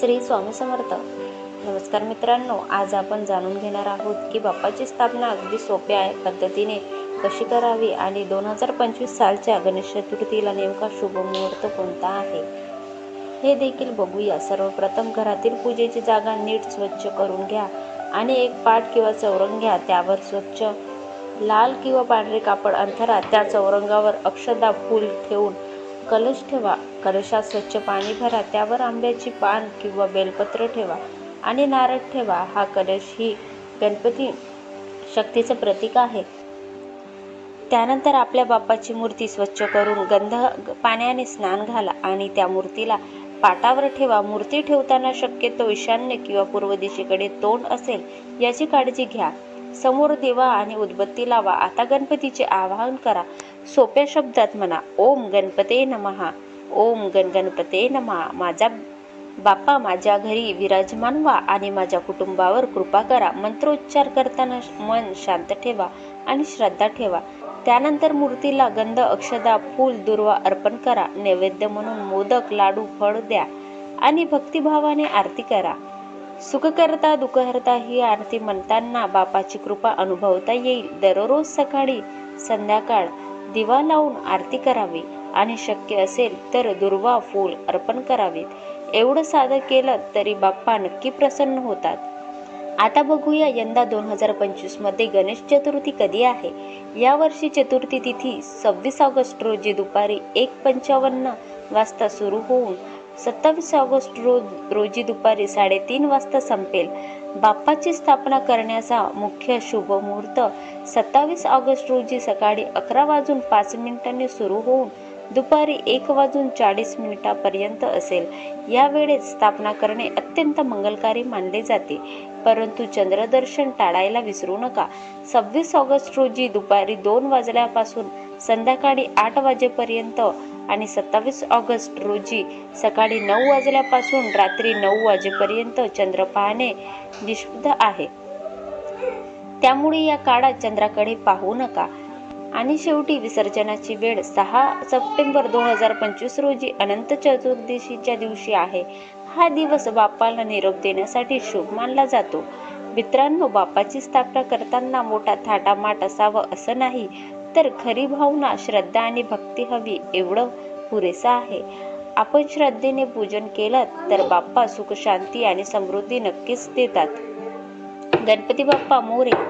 श्री स्वामी समर्थ. नमस्कार मित्रांनो, आज आपण जाणून घेणार आहोत की बाप्पाची स्थापना अगदी सोप्या पद्धतीने कशी करावी आणि 2025 सालच्या गणेश चतुर्थीला नेमका शुभ मुहूर्त कोणता आहे हे देखील बघूया. सर्वप्रथम घरातील पूजेची जागा नीट स्वच्छ करून घ्या आणि एक पाट किंवा चौरंग घ्या. त्यावर स्वच्छ लाल किंवा पांढरे कापड अंथरा. त्या चौरंगावर अक्षदा फूल ठेवून कलश ठेवा. कलशात स्वच्छ पाणी भरा. त्यावर आंब्याची पान किंवा बेलपत्र ठेवा आणि नारळ ठेवा. हा कलश ही गणपती शक्तीचं प्रतीक आहे. त्यानंतर आपल्या बाप्पाची मूर्ती स्वच्छ करून गंध पाण्याने स्नान घाला आणि त्या मूर्तीला पाटावर ठेवा. मूर्ती ठेवताना शक्यतो ईशान्य किंवा पूर्व दिशेकडे तोंड असेल याची काळजी घ्या. समोर दिवा आणि उदबत्ती लावा. आता गणपतीचे आवाहन करा. सोप्या शब्दात म्हणा, ओम गणपते नमः, ओम गणपते नमः. माझा बाप्पा माझ्या घरी विराजमान व्हा आणि माझ्या कुटुंबावर कृपा करा. मंत्रोच्चार करताना मन शांत ठेवा आणि श्रद्धा ठेवा. त्यानंतर मूर्तीला गंध, अक्षदा, फूल, दुर्वा अर्पण करा. नैवेद्य म्हणून मोदक, लाडू, फळ द्या आणि भक्तिभावाने आरती करा. सुखकर्ता दुःखहर्ता ही आरती म्हणताना बापाची कृपा अनुभवता येईल. दररोज सकाळी संध्याकाळ दिवा लावून आरती करावी आणि शक्य असेल तर दुर्वा, फूल अर्पण करावीत. एवढं साधं केलं तरी बाप्पा नक्की प्रसन्न होतात. आता बघूया यंदा 2025 मध्ये गणेश चतुर्थी कधी आहे. यावर्षी चतुर्थी तिथी 26 ऑगस्ट रोजी दुपारी 1:55 वाजता सुरू होऊन 27 ऑगस्ट रोजी दुपारी 3:30 वाजता संपेल. बाप्पाची स्थापना करण्याचा मुख्य शुभ मुहूर्त 27 ऑगस्ट रोजी सकाळी 11:05 सुरू होऊन दुपारी 1:40 पर्यंत असेल. या वेळेत स्थापना करणे अत्यंत मंगलकारी मानले जाते, परंतु चंद्रदर्शन टाळायला विसरू नका. 26 ऑगस्ट रोजी दुपारी 2 वाजल्यापासून संध्याकाळी 8 वाजेपर्यंत आणि 27 ऑगस्ट रोजी सकाळी 9 वाजल्यापासून रात्री 9 वाजेपर्यंत चंद्र पाहणे निषिद्ध आहे. त्यामुळे या काळात चंद्राकडे पाहू नका. आणि शेवटी विसर्जनाची वेळ 6 सप्टेंबर 2025 रोजी अनंत चतुर्दशीच्या दिवशी आहे. हा दिवस बाप्पाला निरोप देण्यासाठी शुभ मानला जातो. मित्रांनो, बाप्पाची स्थापना करताना मोठा थाटामाट असावं असं नाही, तर खरी भावना, श्रद्धा आणि भक्ती हवी एवढं पुरेसं आहे. आपण श्रद्धेने पूजन केलं तर बाप्पा सुख, शांती आणि समृद्धी नक्कीच देतात. गणपती बाप्पा मोरया.